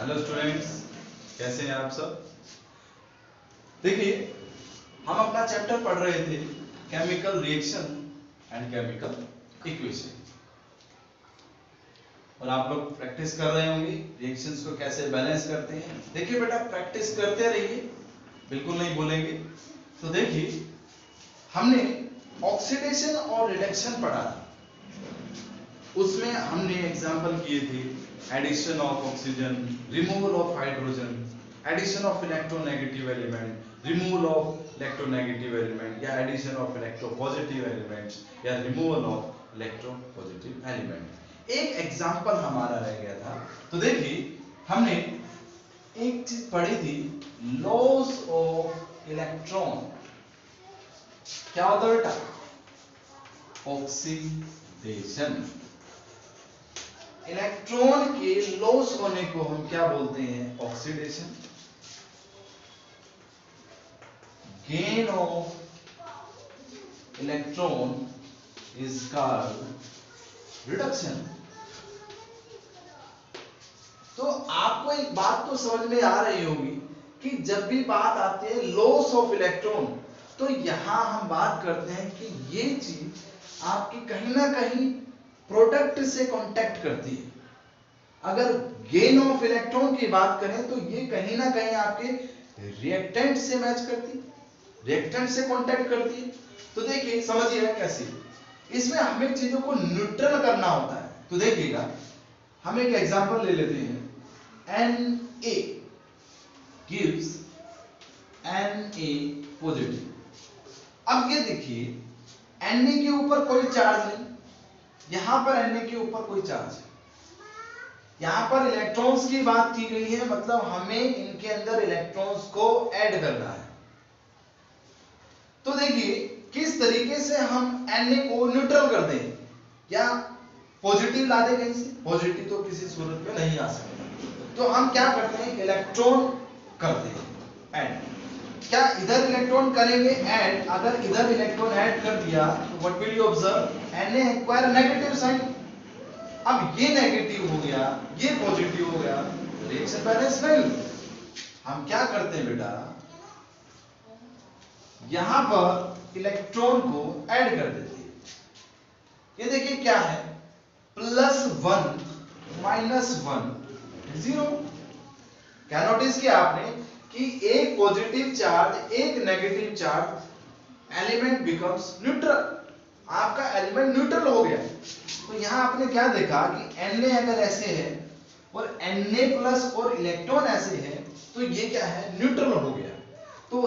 Hello students, कैसे हैं आप सब। देखिए, हम अपना चैप्टर पढ़ रहे थे chemical reaction and chemical equation, और आप लोग प्रैक्टिस कर रहे होंगे रिएक्शंस को कैसे बैलेंस करते हैं। देखिए बेटा, प्रैक्टिस करते रहिए, बिल्कुल नहीं भूलेंगे। तो देखिए, हमने ऑक्सीडेशन और रिडक्शन पढ़ा था। उसमें हमने एग्जांपल किए थे addition of oxygen, removal of hydrogen, addition of electronegative element, removal of electronegative element, या एडिशन ऑफ इलेक्ट्रोपॉजिटिव एलिमेंट्स, या रिमूवल ऑफ इलेक्ट्रोपॉजिटिव एलिमेंट। एक एग्जांपल हमारा रह गया था। तो देखिए, हमने एक चीज पढ़ी थी, लॉस ऑफ इलेक्ट्रॉन। क्या होता है बेटा? ऑक्सीडेशन। इलेक्ट्रॉन के लॉस होने को हम क्या बोलते हैं? Oxidation. Gain of electron is called reduction. तो आपको एक बात तो समझ में आ रही होगी कि जब भी बात आती है लॉस ऑफ इलेक्ट्रॉन, तो यहां हम बात करते हैं कि ये चीज आपकी कहीं ना कहीं प्रोडक्ट से कांटेक्ट करती है। अगर गेन ऑफ इलेक्ट्रॉन की बात करें तो ये कहीं ना कहीं आपके रिएक्टेंट से मैच करती है, रिएक्टेंट से कांटेक्ट करती है। तो देखिए, समझिए कैसे इसमें हमें चीजों को न्यूट्रल करना होता है। तो देखिएगा, हम एक एग्जांपल ले लेते हैं, Na gives Na पॉजिटिव। अब ये देखिए, Na के ऊपर कोई चार्ज नहीं, यहां पर Na के ऊपर कोई चार्ज है। यहां पर इलेक्ट्रॉन्स की बात की गई है, मतलब हमें इनके अंदर इलेक्ट्रॉन्स को ऐड करना है। तो देखिए, किस तरीके से हम Na को न्यूट्रल कर दें, या पॉजिटिव ला दें कहीं से। पॉजिटिव तो किसी सूरत में नहीं आ सकता, तो हम क्या करते हैं? इलेक्ट्रॉन करते हैं ऐड। क्या इधर इलेक्ट्रॉन करेंगे ऐड? अगर इधर इलेक्ट्रॉन ऐड कर दिया तो what will you observe? Na acquire negative sign. अब ये नेगेटिव हो गया, ये पॉजिटिव हो गया, रिएक्शन बैलेंस नहीं। हम क्या करते हैं बेटा, यहां पर इलेक्ट्रॉन को ऐड कर देते हैं। ये देखिए क्या है, +1 -1 0। क्या नोटिस किया आपने कि एक पॉजिटिव चार्ज, एक negative charge, element becomes neutral. आपका एलिमेंट न्यूट्रल हो गया। तो यहां आपने क्या देखा कि Na अगर ऐसे है और Na प्लस और इलेक्ट्रॉन ऐसे है, तो ये क्या है? न्यूट्रल हो गया। तो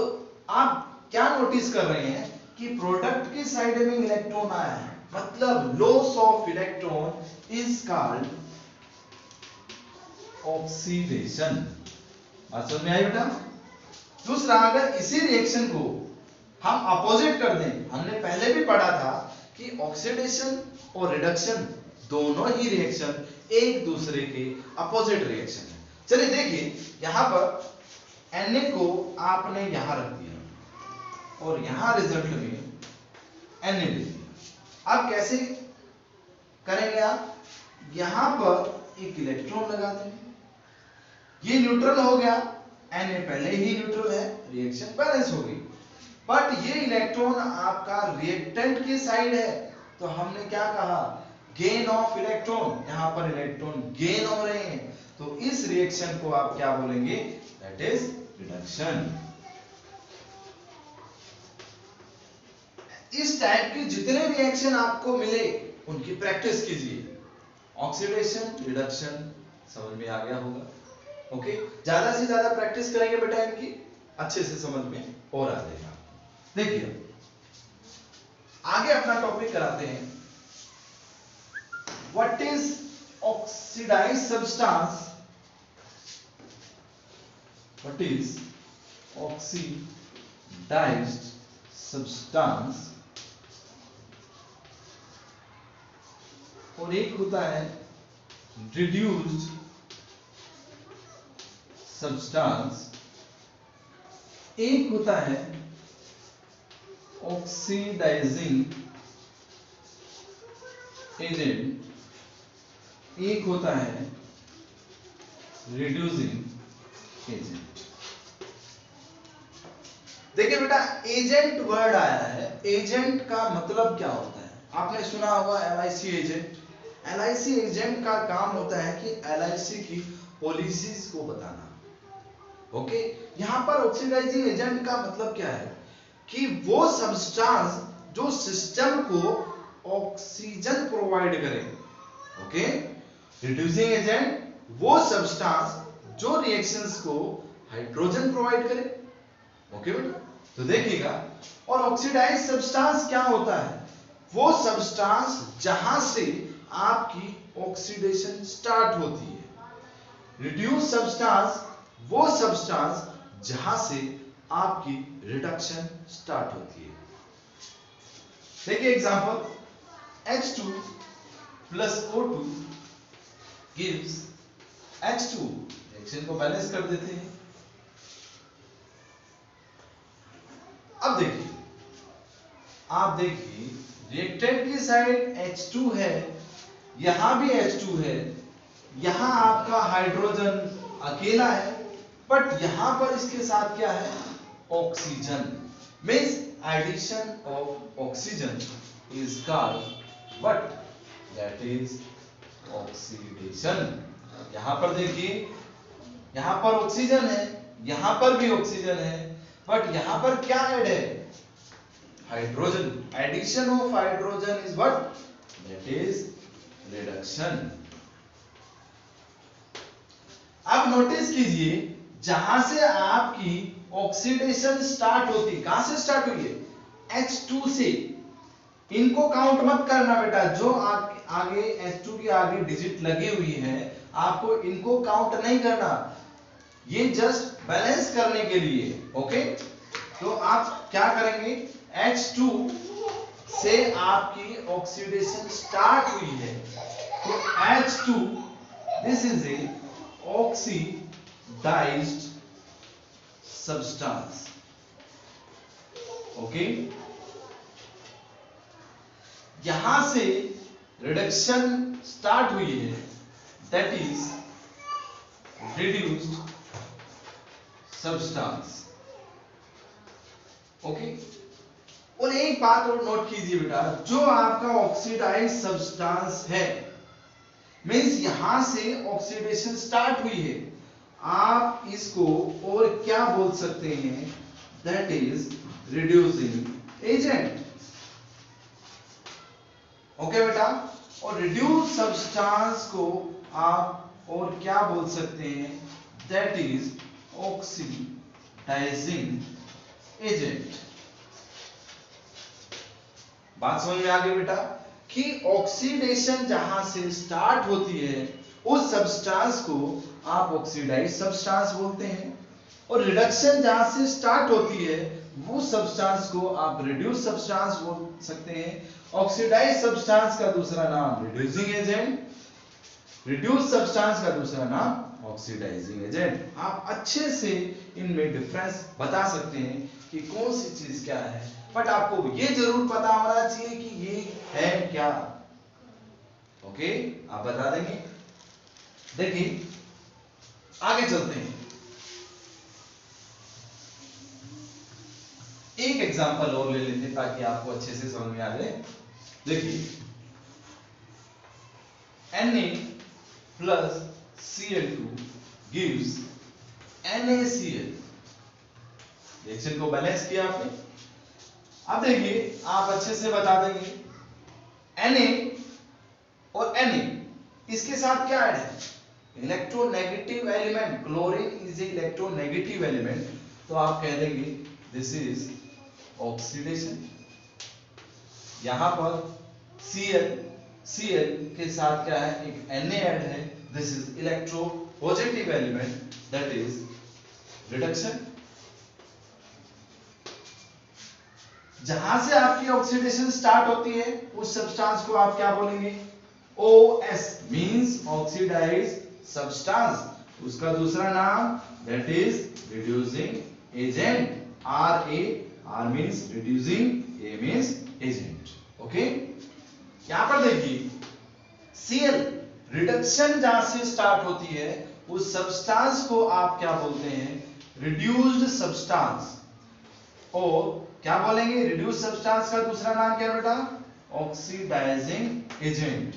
आप क्या नोटिस कर रहे हैं कि प्रोडक्ट की साइड में इलेक्ट्रॉन आया है, मतलब loss of electron is called oxidation. बात समझ में आई बेटा? दूसरा, अगर इसी रिएक्शन को हम अपोजिट कर दें, हमने पहले भी पढ़ा था कि ऑक्सीडेशन और रिडक्शन दोनों ही रिएक्शन एक दूसरे के अपोजिट रिएक्शन है। चलिए देखिए, यहां पर Na को आपने यहां रख दिया और यहां रिजल्ट में Na दे दिया। अब कैसे करेंगे आप? यहां पर एक इलेक्ट्रॉन लगा देंगे, ये न्यूट्रल हो गया, Na पहले ही न्यूट्रल है, रिएक्शन बैलेंस हो गई। बट ये इलेक्ट्रॉन आपका रिएक्टेंट की साइड है, तो हमने क्या कहा? Gain of electron. यहां पर इलेक्ट्रॉन गेन हो रहे हैं, तो इस रिएक्शन को आप क्या बोलेंगे? That is reduction. इस टाइप के जितने रिएक्शन आपको मिले उनकी प्रैक्टिस कीजिए। ऑक्सीडेशन, रिडक्शन समझ में आ गया होगा। ओके, ज्यादा से ज्यादा प्रैक्टिस करेंगे बेटा, इनकी अच्छे से समझ में और आ जाएगा। देखिए, आगे अपना टॉपिक कराते हैं, what is oxidised substance. What is oxidised substance, और एक होता है रिड्यूस्ड सब्सटेंस, एक होता है ऑक्सीडाइजिंग एजेंट, एक होता है रिड्यूसिंग एजेंट। देखिए बेटा, एजेंट वर्ड आया है, एजेंट का मतलब क्या होता है? आपने सुना होगा LIC एजेंट। LIC एजेंट का काम होता है कि LIC की पॉलिसीज को बताना। ओके, यहाँ पर ऑक्सीडाइजिंग एजेंट का मतलब क्या है कि वो सब्सटेंस जो सिस्टम को ऑक्सीजन प्रोवाइड करे। ओके, रिड्यूसिंग एजेंट वो सब्सटेंस जो रिएक्शंस को हाइड्रोजन प्रोवाइड करे। ओके बेटा, तो देखिएगा, और ऑक्सीडाइज सब्सटेंस क्या होता है? वो सब्सटेंस जहां से आपकी ऑक्सीडेशन स्टार्ट होती है। रिड्यूस सब्सटेंस वो सब्सटेंस जहां से आपकी रिडक्शन स्टार्ट होती है। देखिए example, H2 plus O2 gives H2। Reaction को बैलेंस कर देते हैं। अब देखिए, आप देखिए रिएक्टेंट की साइड H2 है, यहां भी H2 है, यहां आपका हाइड्रोजन अकेला है, बट यहां पर इसके साथ क्या है? Oxygen. Means addition of oxygen is called what? That is oxidation. यहां पर देखिए, यहां पर ऑक्सीजन है, यहां पर भी ऑक्सीजन है, बट यहां पर क्या ऐड है? Hydrogen. Addition of hydrogen is what? That is reduction. अब नोटिस कीजिए, जहां से आपकी ऑक्सीडेशन स्टार्ट होती, कहां से स्टार्ट हुई है? H2 से। इनको काउंट मत करना बेटा, जो आगे H2 के आगे डिजिट लगी हुई है, आपको इनको काउंट नहीं करना, ये जस्ट बैलेंस करने के लिए। ओके, तो आप क्या करेंगे? H2 से आपकी ऑक्सीडेशन स्टार्ट हुई है, तो H2 this is a oxidised substance. Okay, यहां से रिडक्शन स्टार्ट हुई है, that is reduced substance. Okay, और एक बात और नोट कीजिए बेटा, जो आपका ऑक्सीडाइज सब्सटेंस है, मींस यहां से ऑक्सीडेशन स्टार्ट हुई है, आप इसको और क्या बोल सकते हैं? That is reducing agent. Okay बेटा, और रिड्यूस सब्सटेंस को आप और क्या बोल सकते हैं? That is oxidising agent. बात समझ में आ गई बेटा कि ऑक्सीडेशन जहां से स्टार्ट होती है, उस सब्सटेंस को आप ऑक्सीडाइज सब्सटेंस बोलते हैं, और रिडक्शन जहां से स्टार्ट होती है, वो सब्सटेंस को आप रिड्यूस सब्सटेंस बोल सकते हैं। ऑक्सीडाइज सब्सटेंस का दूसरा नाम रिड्यूसिंग एजेंट, रिड्यूस सब्सटेंस का दूसरा नाम ऑक्सीडाइजिंग एजेंट। आप अच्छे से इनमें डिफरेंस बता सकते हैं कि कौन सी चीज क्या है, बट आपको ये जरूर पता होना चाहिए कि ये है क्या। ओके, आप बता देंगे। देखिए आगे चलते हैं, एक एग्जांपल और ले लेते हैं ताकि आपको अच्छे से समझ में आ जाए। देखिए, Na plus Cl2 gives NaCl। Reaction को बैलेंस किया आपने। अब देखिए, आप अच्छे से बता देंगे, Na और Na इसके साथ क्या ऐड है? Electronegative element. Chlorine is a electronegative element, तो आप कह देंगे दिस इज ऑक्सीडेशन। यहां पर Cl के साथ क्या है? एक Na ऐड है, this is electro positive element, that is reduction. जहां से आपकी ऑक्सीडेशन स्टार्ट होती है, उस सब्सटेंस को आप क्या बोलेंगे? OS means oxidised substance. उसका दूसरा नाम that is reducing agent. R means reducing, A means agent. Okay, यहां पर देखिए, Cl रिडक्शन जहां से स्टार्ट होती है, उस सब्सटेंस को आप क्या बोलते हैं, रिड्यूस्ड सब्सटेंस। और क्या बोलेंगे, रिड्यूस्ड सब्सटेंस का दूसरा नाम क्या बेटा, ऑक्सीडाइजिंग एजेंट।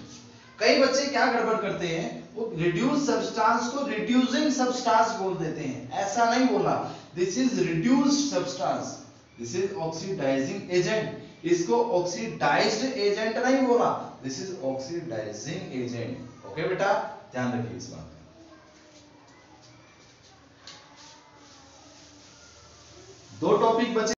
कई बच्चे क्या गड़बड़ करते हैं, वो रिड्यूस सब्सटेंस को रिड्यूसिंग सब्सटेंस बोल देते हैं, ऐसा नहीं बोला। This is reduced substance, this is oxidising agent. इसको ऑक्सीडाइज्ड एजेंट नहीं बोला, this is oxidising agent. Okay बेटा, ध्यान रखिए इस बात। दो टॉपिक बचे।